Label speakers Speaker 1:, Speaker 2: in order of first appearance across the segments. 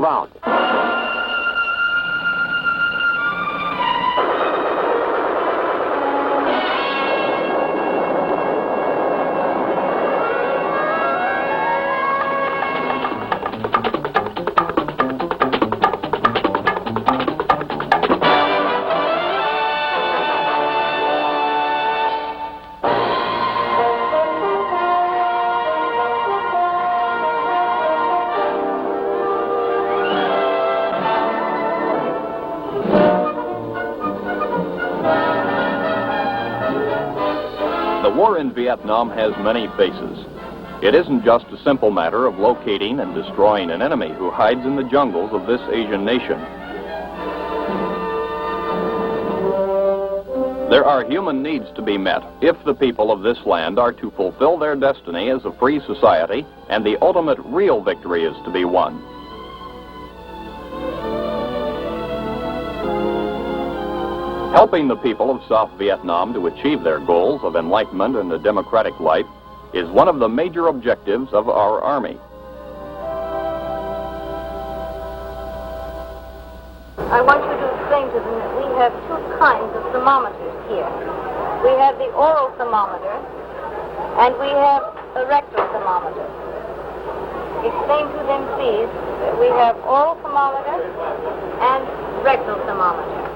Speaker 1: move out.
Speaker 2: The war in Vietnam has many faces. It isn't just a simple matter of locating and destroying an enemy who hides in the jungles of this Asian nation. There are human needs to be met if the people of this land are to fulfill their destiny as a free society, and the ultimate real victory is to be won. Helping the people of South Vietnam to achieve their goals of enlightenment and a democratic life is one of the major objectives of our Army.
Speaker 3: I want you to explain to them that we have two kinds of thermometers here. We have the oral thermometer and we have the rectal thermometer. Explain to them, please, that we have oral thermometer and rectal thermometer.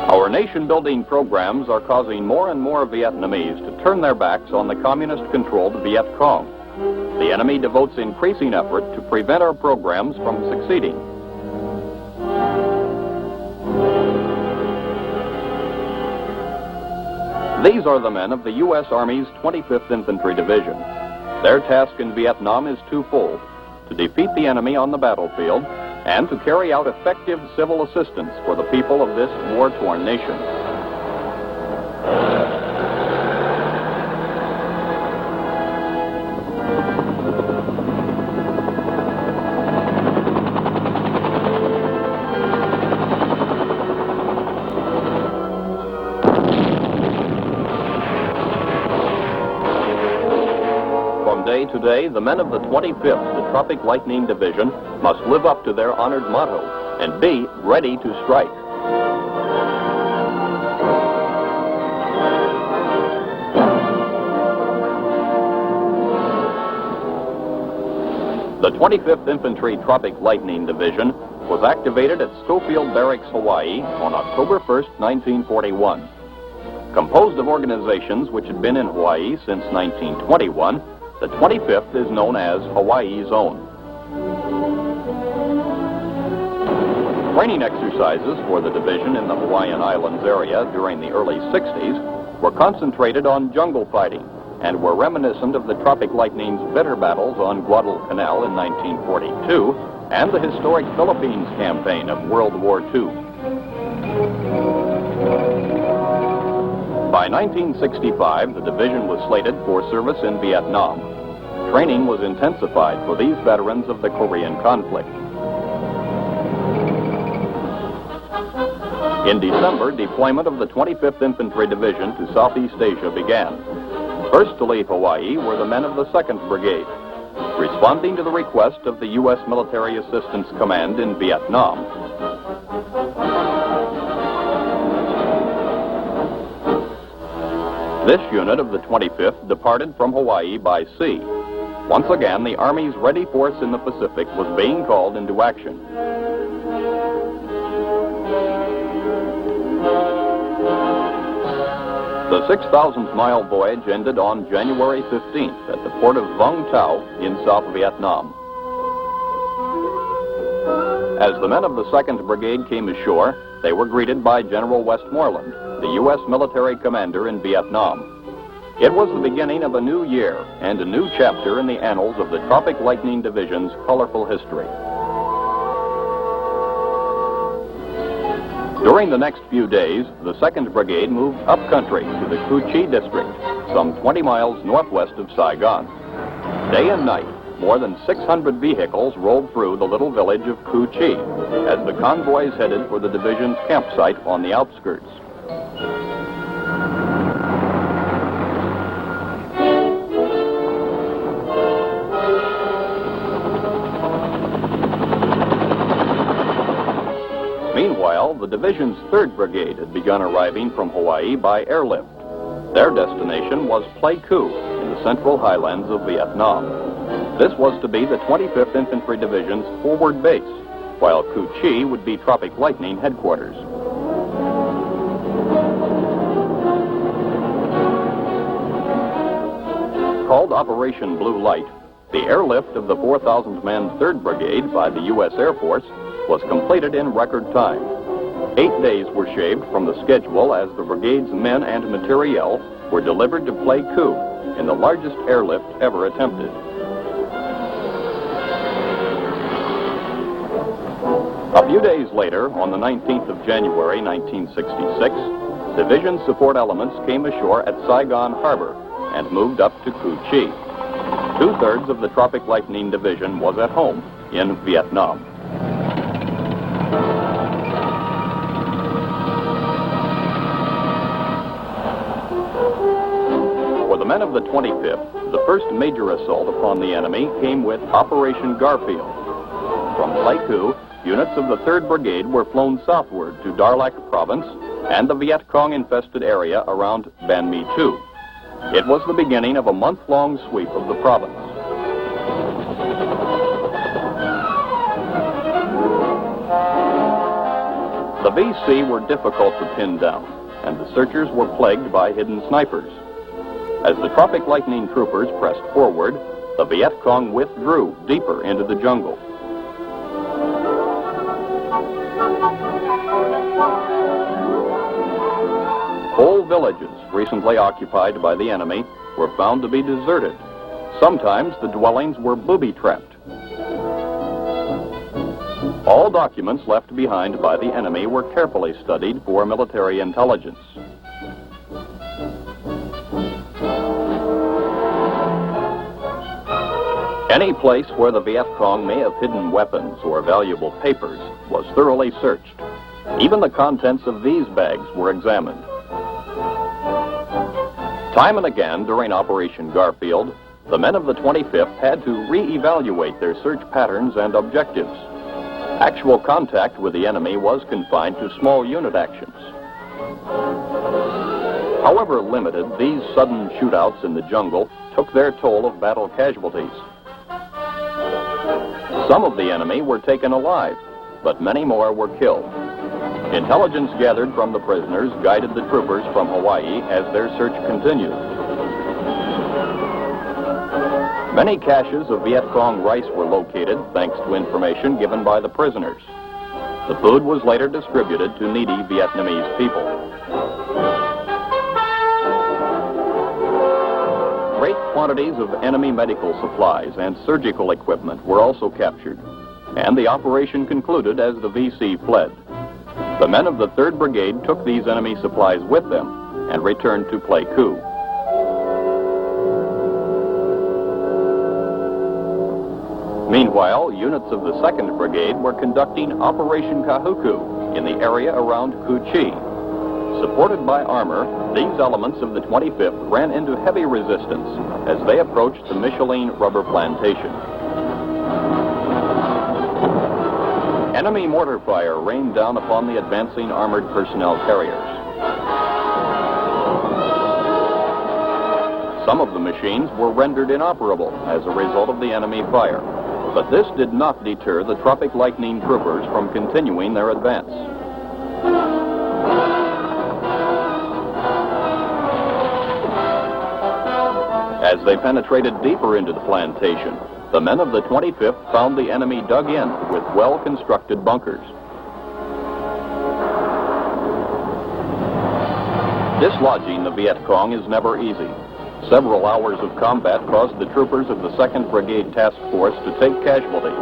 Speaker 2: Our nation-building programs are causing more and more Vietnamese to turn their backs on the communist-controlled Viet Cong. The enemy devotes increasing effort to prevent our programs from succeeding. These are the men of the U.S. Army's 25th Infantry Division. Their task in Vietnam is twofold: to defeat the enemy on the battlefield and to carry out effective civil assistance for the people of this war-torn nation. From day to day, the men of the 25th, the Tropic Lightning Division, must live up to their honored motto and be ready to strike. The 25th Infantry Tropic Lightning Division was activated at Schofield Barracks, Hawaii on October 1st, 1941. Composed of organizations which had been in Hawaii since 1921, the 25th is known as Hawaii's Own. Training exercises for the division in the Hawaiian Islands area during the early 60s were concentrated on jungle fighting and were reminiscent of the Tropic Lightning's bitter battles on Guadalcanal in 1942 and the historic Philippines campaign of World War II. By 1965, the division was slated for service in Vietnam. Training was intensified for these veterans of the Korean conflict. In December, deployment of the 25th Infantry Division to Southeast Asia began. First to leave Hawaii were the men of the 2nd Brigade, responding to the request of the U.S. Military Assistance Command in Vietnam. This unit of the 25th departed from Hawaii by sea. Once again, the Army's ready force in the Pacific was being called into action. The 6,000-mile voyage ended on January 15th at the port of Vung Tau in South Vietnam. As the men of the 2nd Brigade came ashore, they were greeted by General Westmoreland, the U.S. military commander in Vietnam. It was the beginning of a new year and a new chapter in the annals of the Tropic Lightning Division's colorful history. During the next few days, the 2nd Brigade moved upcountry to the Cu Chi district, some 20 miles northwest of Saigon. Day and night, more than 600 vehicles rolled through the little village of Cu Chi as the convoys headed for the division's campsite on the outskirts. Meanwhile, the division's 3rd Brigade had begun arriving from Hawaii by airlift. Their destination was Pleiku in the central highlands of Vietnam. This was to be the 25th Infantry Division's forward base, while Cu Chi would be Tropic Lightning headquarters. Called Operation Blue Light, the airlift of the 4,000-man 3rd Brigade by the U.S. Air Force was completed in record time. 8 days were shaved from the schedule as the brigade's men and materiel were delivered to Pleiku in the largest airlift ever attempted. A few days later, on the 19th of January, 1966, division support elements came ashore at Saigon Harbor and moved up to Cu Chi. 2/3 of the Tropic Lightning Division was at home in Vietnam. For the men of the 25th, the first major assault upon the enemy came with Operation Garfield. From Pleiku, units of the 3rd Brigade were flown southward to Darlac Province and the Viet Cong-infested area around Ban Mi Tu. It was the beginning of a month-long sweep of the province. The VC were difficult to pin down, and the searchers were plagued by hidden snipers. As the Tropic Lightning troopers pressed forward, the Viet Cong withdrew deeper into the jungle. Whole villages recently occupied by the enemy were found to be deserted. Sometimes the dwellings were booby-trapped. All documents left behind by the enemy were carefully studied for military intelligence. Any place where the Viet Cong may have hidden weapons or valuable papers was thoroughly searched. Even the contents of these bags were examined. Time and again during Operation Garfield, the men of the 25th had to re-evaluate their search patterns and objectives. Actual contact with the enemy was confined to small unit actions. However limited, these sudden shootouts in the jungle took their toll of battle casualties. Some of the enemy were taken alive, but many more were killed. Intelligence gathered from the prisoners guided the troopers from Hawaii as their search continued. Many caches of Viet Cong rice were located thanks to information given by the prisoners. The food was later distributed to needy Vietnamese people. Great quantities of enemy medical supplies and surgical equipment were also captured, and the operation concluded as the VC fled. The men of the 3rd Brigade took these enemy supplies with them and returned to Pleiku. Meanwhile, units of the 2nd Brigade were conducting Operation Kahuku in the area around Cu Chi. Supported by armor, these elements of the 25th ran into heavy resistance as they approached the Micheline rubber plantation. Enemy mortar fire rained down upon the advancing armored personnel carriers. Some of the machines were rendered inoperable as a result of the enemy fire, but this did not deter the Tropic Lightning troopers from continuing their advance. As they penetrated deeper into the plantation, the men of the 25th found the enemy dug in with well-constructed bunkers. Dislodging the Viet Cong is never easy. Several hours of combat caused the troopers of the 2nd Brigade Task Force to take casualties.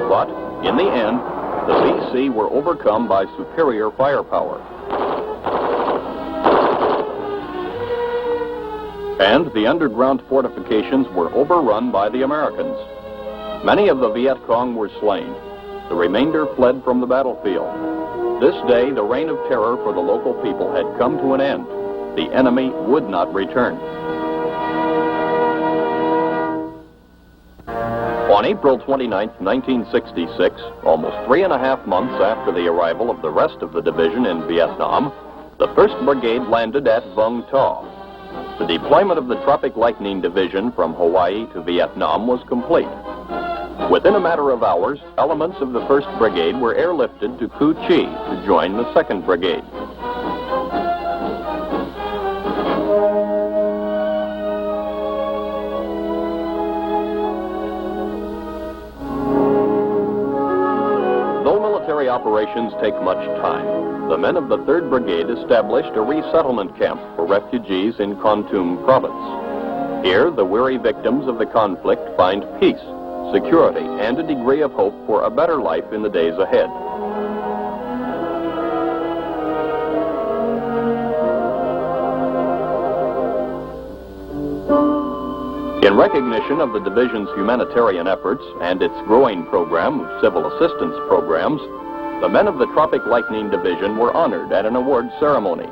Speaker 2: But, in the end, the VC were overcome by superior firepower. And the underground fortifications were overrun by the Americans. Many of the Viet Cong were slain. The remainder fled from the battlefield. This day, the reign of terror for the local people had come to an end, the enemy would not return. On April 29, 1966, almost 3.5 months after the arrival of the rest of the division in Vietnam, the 1st Brigade landed at Vung Tau. The deployment of the Tropic Lightning Division from Hawaii to Vietnam was complete. Within a matter of hours, elements of the 1st Brigade were airlifted to Cu Chi to join the 2nd Brigade. Though military operations take much time, the men of the 3rd Brigade established a resettlement camp for refugees in Kon Tum province. Here, the weary victims of the conflict find peace, security, and a degree of hope for a better life in the days ahead. In recognition of the division's humanitarian efforts and its growing program of civil assistance programs, the men of the Tropic Lightning Division were honored at an award ceremony.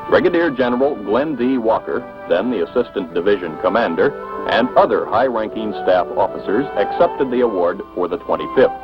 Speaker 2: Brigadier General Glenn D. Walker, then the Assistant Division Commander, and other high-ranking staff officers accepted the award for the 25th.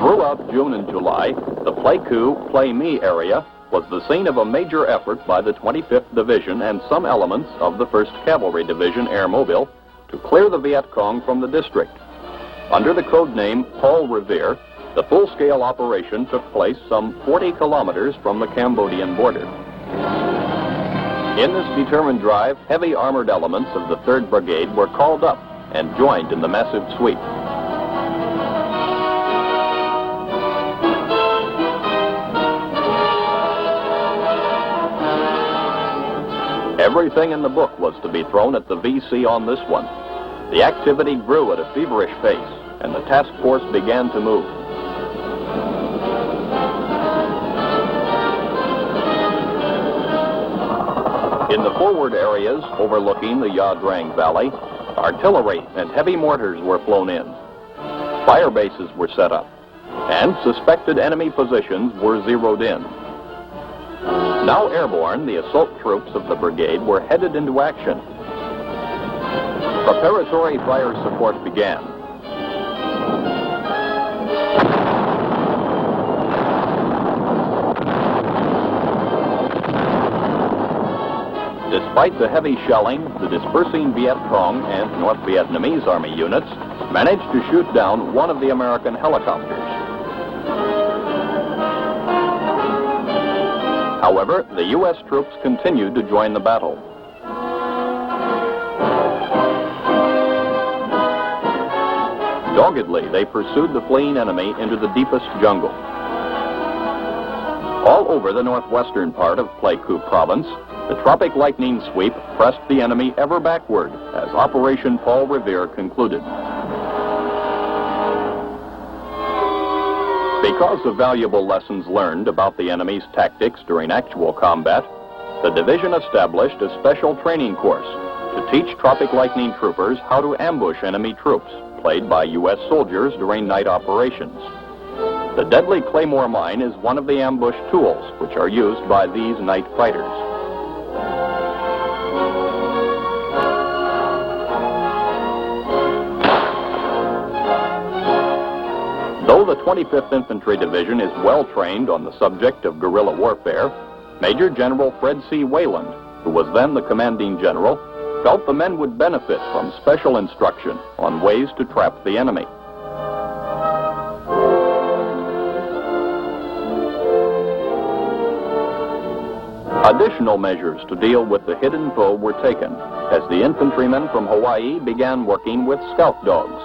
Speaker 2: Throughout June and July, the Pleiku, Play Me area was the scene of a major effort by the 25th Division and some elements of the 1st Cavalry Division Air Mobile to clear the Viet Cong from the district. Under the code name Paul Revere, the full-scale operation took place some 40 kilometers from the Cambodian border. In this determined drive, heavy armored elements of the 3rd Brigade were called up and joined in the massive sweep. Everything in the book was to be thrown at the VC on this one. The activity grew at a feverish pace, and the task force began to move. In the forward areas overlooking the Ya Drang Valley, artillery and heavy mortars were flown in. Fire bases were set up, and suspected enemy positions were zeroed in. Now airborne, the assault troops of the brigade were headed into action. Preparatory fire support began. Despite the heavy shelling, the dispersing Viet Cong and North Vietnamese Army units managed to shoot down one of the American helicopters. However, the U.S. troops continued to join the battle. Doggedly, they pursued the fleeing enemy into the deepest jungle. All over the northwestern part of Pleiku province, the Tropic Lightning Sweep pressed the enemy ever backward as Operation Paul Revere concluded. Because of valuable lessons learned about the enemy's tactics during actual combat, the division established a special training course to teach Tropic Lightning troopers how to ambush enemy troops played by U.S. soldiers during night operations. The deadly Claymore mine is one of the ambush tools which are used by these night fighters. Though the 25th Infantry Division is well trained on the subject of guerrilla warfare, Major General Fred C. Wayland, who was then the commanding general, felt the men would benefit from special instruction on ways to trap the enemy. Additional measures to deal with the hidden foe were taken as the infantrymen from Hawaii began working with scout dogs.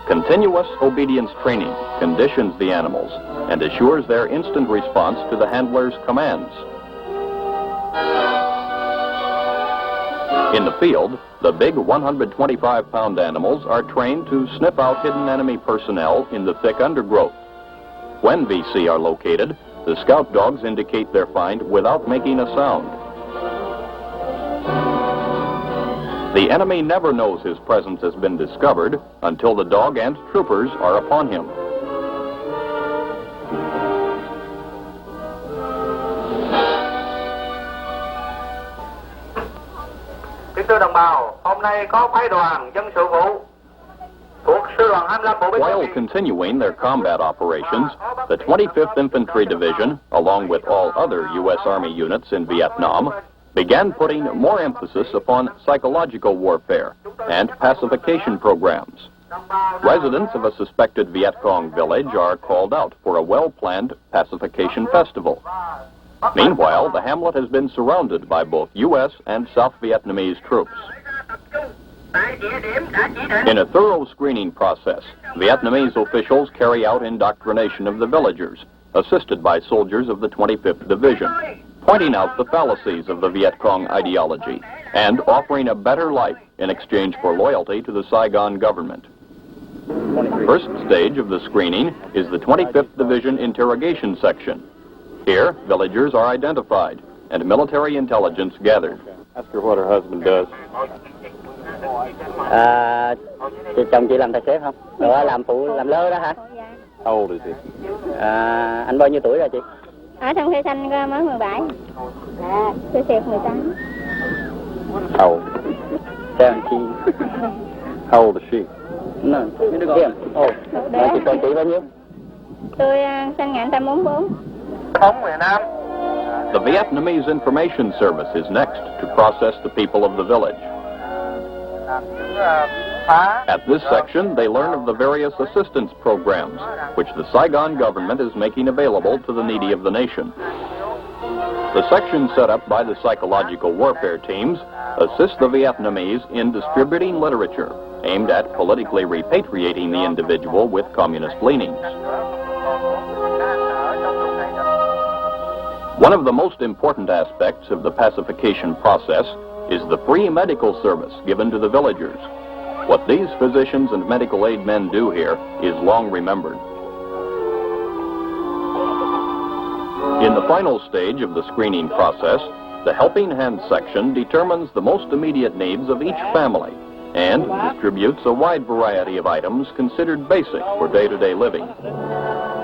Speaker 2: Continuous obedience training conditions the animals and assures their instant response to the handler's commands. In the field, the big 125-pound animals are trained to sniff out hidden enemy personnel in the thick undergrowth. When VC are located, the scout dogs indicate their find without making a sound. The enemy never knows his presence has been discovered until the dog and troopers are upon him.
Speaker 1: Thưa đồng bào, hôm nay có phái đoàn dân sự vụ thuộc sư đoàn 25 bộ binh.
Speaker 2: While continuing their combat operations, the 25th Infantry Division, along with all other U.S. Army units in Vietnam, began putting more emphasis upon psychological warfare and pacification programs. Residents of a suspected Viet Cong village are called out for a well-planned pacification festival. Meanwhile, the hamlet has been surrounded by both U.S. and South Vietnamese troops. In a thorough screening process, Vietnamese officials carry out indoctrination of the villagers, assisted by soldiers of the 25th Division, pointing out the fallacies of the Viet Cong ideology and offering a better life in exchange for loyalty to the Saigon government. First stage of the screening is the 25th Division interrogation section. Here, villagers are identified and military intelligence gathered.
Speaker 4: Ask her what her husband does.
Speaker 5: Chồng chị làm tài xế không? Rồi làm phụ, làm lơ đó hả?
Speaker 4: How old is he?
Speaker 5: Anh bao nhiêu tuổi rồi chị?
Speaker 6: Ở trong khi sanh mới 17. Tôi xịt 18.
Speaker 4: How old?
Speaker 5: 17.
Speaker 4: How old is she?
Speaker 5: No, him. Oh, chị còn chị bao nhiêu?
Speaker 6: Tôi sinh 1944.
Speaker 1: Thống miền Nam.
Speaker 2: The Vietnamese Information Service is next to process the people of the village. At this section, they learn of the various assistance programs which the Saigon government is making available to the needy of the nation. The section set up by the psychological warfare teams assists the Vietnamese in distributing literature aimed at politically repatriating the individual with communist leanings. One of the most important aspects of the pacification process is the free medical service given to the villagers. What these physicians and medical aid men do here is long remembered. In the final stage of the screening process, the helping hand section determines the most immediate needs of each family and distributes a wide variety of items considered basic for day-to-day living.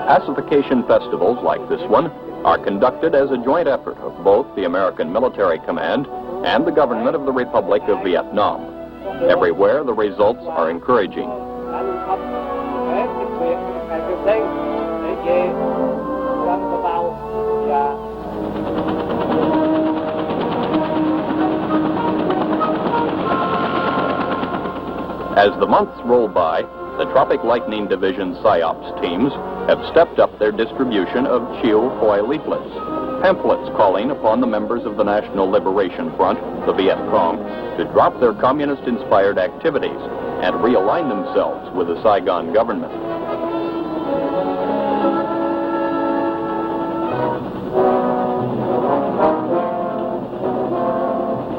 Speaker 2: Pacification festivals like this one are conducted as a joint effort of both the American Military Command and the government of the Republic of Vietnam. Everywhere, the results are encouraging. As the months roll by, the Tropic Lightning Division PSYOPs teams have stepped up their distribution of Chiu Hoi leaflets, pamphlets calling upon the members of the National Liberation Front, the Viet Cong, to drop their communist-inspired activities and realign themselves with the Saigon government.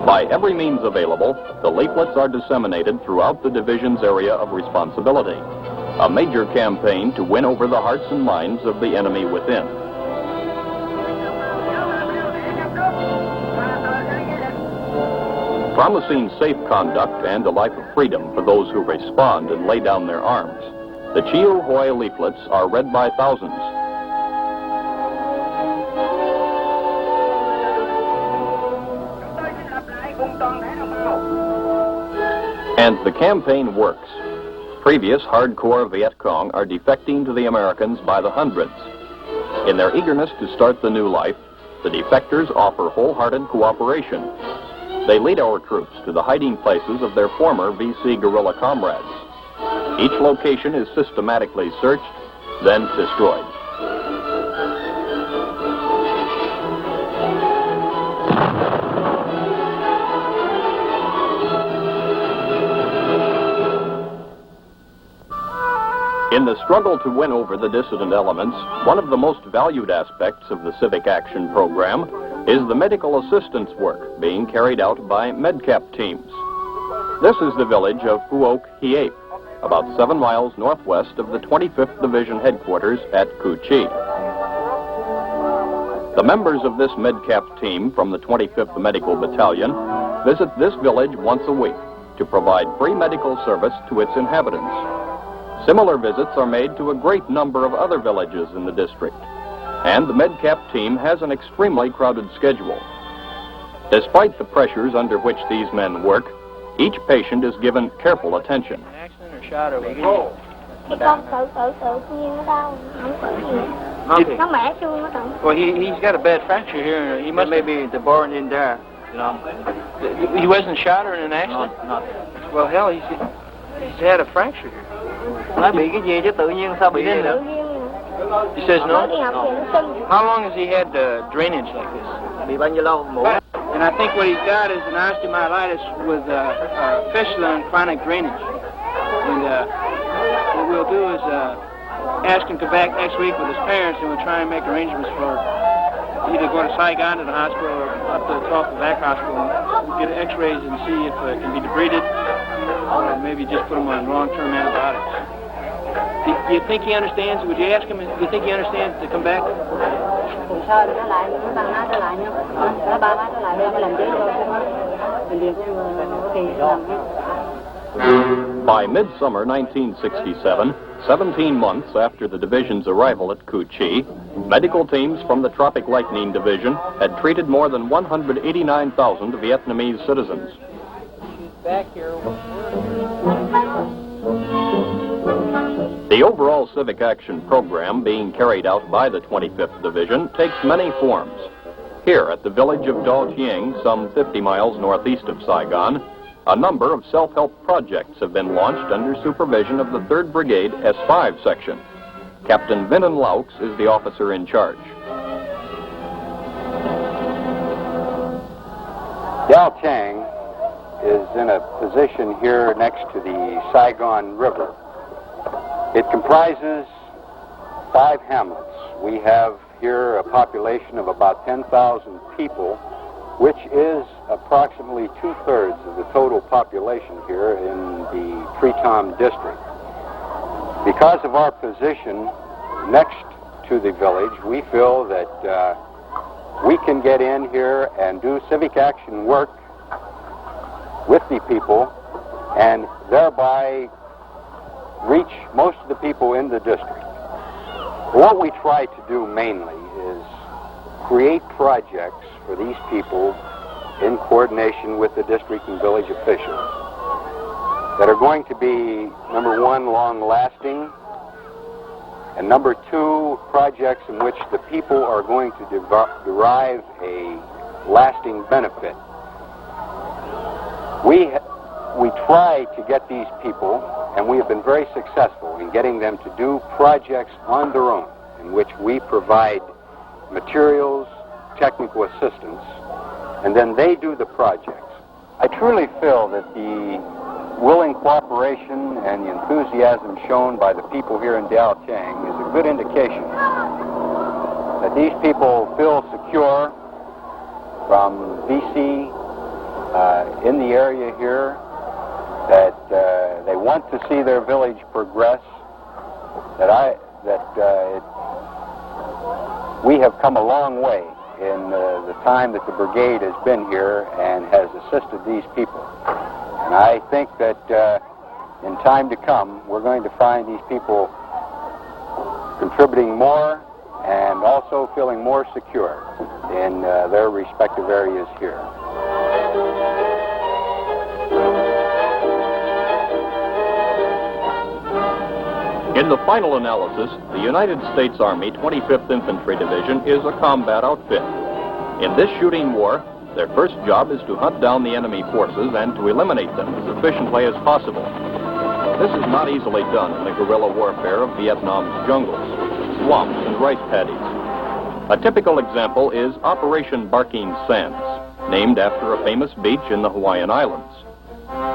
Speaker 2: By every means available, the leaflets are disseminated throughout the division's area of responsibility, a major campaign to win over the hearts and minds of the enemy within. Promising safe conduct and a life of freedom for those who respond and lay down their arms, the Chiu Hoi leaflets are read by thousands. And the campaign works. Previous hardcore Viet Cong are defecting to the Americans by the hundreds. In their eagerness to start the new life, the defectors offer wholehearted cooperation. They lead our troops to the hiding places of their former VC guerrilla comrades. Each location is systematically searched, then destroyed. In the struggle to win over the dissident elements, one of the most valued aspects of the Civic Action Program is the medical assistance work being carried out by MedCap teams. This is the village of Phuoc Hiep, about 7 miles northwest of the 25th Division headquarters at Cu Chi. The members of this MedCap team from the 25th Medical Battalion visit this village once a week to provide free medical service to its inhabitants. Similar visits are made to a great number of other villages in the district, and the MedCap team has an extremely crowded schedule. Despite the pressures under which these men work, each patient is given careful attention.
Speaker 7: Accident or shot or
Speaker 6: Thì con tự nhiên nó đau, không có gì. Nó mẻ xương nó thằng.
Speaker 7: Well, he's got a bad fracture here. He must maybe the bone in there. No. He wasn't shot or in an accident?
Speaker 5: No.
Speaker 7: Well, hell, he's had a fracture here.
Speaker 5: Nói bị cái gì chứ tự nhiên sao bị
Speaker 7: He
Speaker 5: vậy?
Speaker 6: Tự nhiên
Speaker 7: He says
Speaker 6: mới đi
Speaker 7: no.
Speaker 6: học thì nó sưng.
Speaker 7: How long has he had drainage like this?
Speaker 5: Bị bao nhiêu lâu? Mổ.
Speaker 7: And I think what he's got is an osteomyelitis with fistula and chronic drainage. And what we'll do is ask him to come back next week with his parents, and we'll try and make arrangements for either go to Saigon to the hospital or up to the top of the back hospital and get x-rays and see if it can be debrided, or maybe just put him on long-term antibiotics. Do you think he understands? Would you ask him, do you think he understands to come back?
Speaker 6: Sao nó lại, nó tăng nó trở lại nữa. Nó ba nó lại đưa nó làm giấy vô. Mình đi thì làm.
Speaker 2: By midsummer 1967, 17 months after the division's arrival at Cu Chi, medical teams from the Tropic Lightning Division had treated more than 189,000 Vietnamese citizens. The overall civic action program being carried out by the 25th Division takes many forms. Here at the village of Do Chieng, some 50 miles northeast of Saigon, a number of self-help projects have been launched under supervision of the 3rd Brigade S5 section. Captain Vinton Laux is the officer in charge.
Speaker 8: Dao Chieng is in a position here next to the Saigon River. It comprises 5 hamlets. We have here a population of about 10,000 people, which is approximately 2/3 of the total population here in the Tritom district. Because of our position next to the village, we feel that we can get in here and do civic action work with the people and thereby reach most of the people in the district. What we try to do mainly is create projects for these people in coordination with the district and village officials that are going to be, number one, long-lasting, and number two, projects in which the people are going to derive a lasting benefit. We try to get these people, and we have been very successful in getting them to do projects on their own, in which we provide materials, technical assistance, and then they do the projects. I truly feel that the willing cooperation and the enthusiasm shown by the people here in Dao Chieng is a good indication that these people feel secure from VC in the area here, that they want to see their village progress, we have come a long way in the time that the brigade has been here and has assisted these people. And I think that in time to come, we're going to find these people contributing more and also feeling more secure in their respective areas here.
Speaker 2: In the final analysis, the United States Army 25th Infantry Division is a combat outfit. In this shooting war, their first job is to hunt down the enemy forces and to eliminate them as efficiently as possible. This is not easily done in the guerrilla warfare of Vietnam's jungles, swamps, and rice paddies. A typical example is Operation Barking Sands, named after a famous beach in the Hawaiian Islands.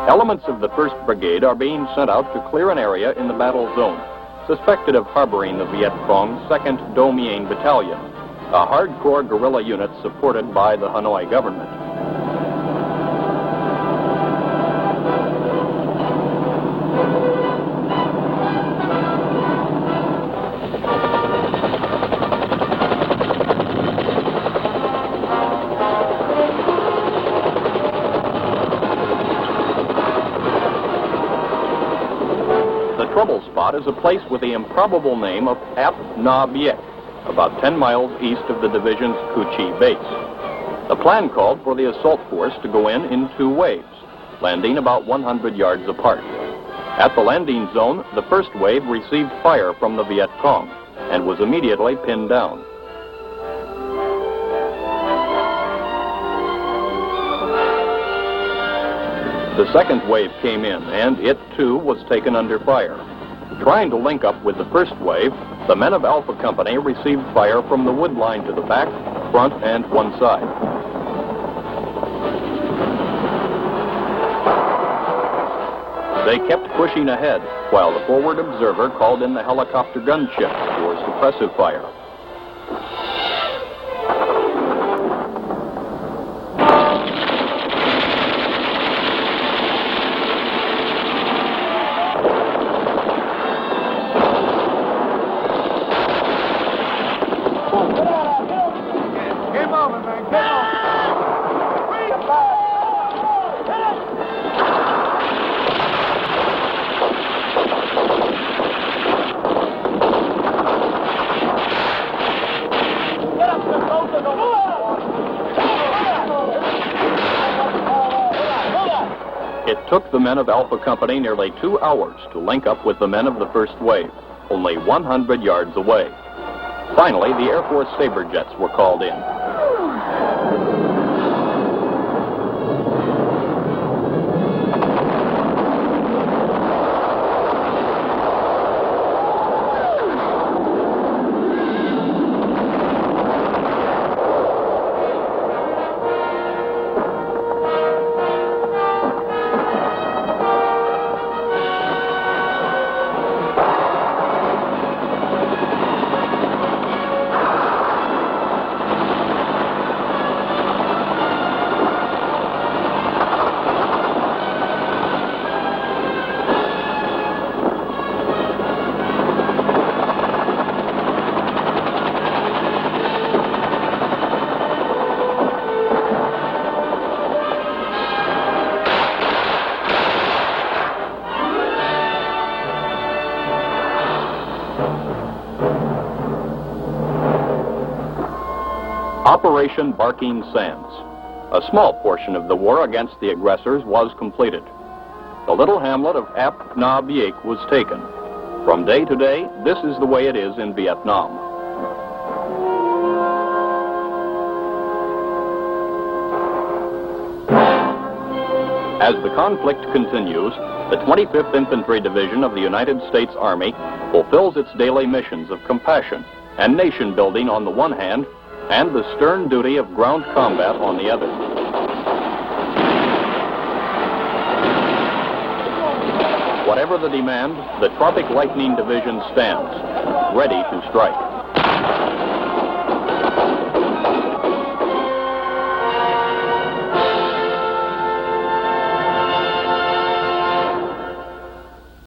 Speaker 2: Elements of the 1st Brigade are being sent out to clear an area in the battle zone, suspected of harboring the Viet Cong's 2nd Do Mien Battalion, a hardcore guerrilla unit supported by the Hanoi government. spot is a place with the improbable name of Ap Na Biek, about 10 miles east of the division's Kuchi base. The plan called for the assault force to go in 2 waves, landing about 100 yards apart. At the landing zone, the first wave received fire from the Viet Cong and was immediately pinned down. The second wave came in, and it too was taken under fire. Trying to link up with the first wave, the men of Alpha Company received fire from the wood line to the back, front, and one side. They kept pushing ahead, while the forward observer called in the helicopter gunship for suppressive fire. It took the men of Alpha Company nearly 2 hours to link up with the men of the first wave, only 100 yards away. Finally, the Air Force Sabre jets were called in. Operation Barking Sands. A small portion of the war against the aggressors was completed. The little hamlet of Ap Na Biek was taken. From day to day, this is the way it is in Vietnam. As the conflict continues, the 25th Infantry Division of the United States Army fulfills its daily missions of compassion and nation building on the one hand, and the stern duty of ground combat on the other. Whatever the demand, the Tropic Lightning Division stands, ready to strike.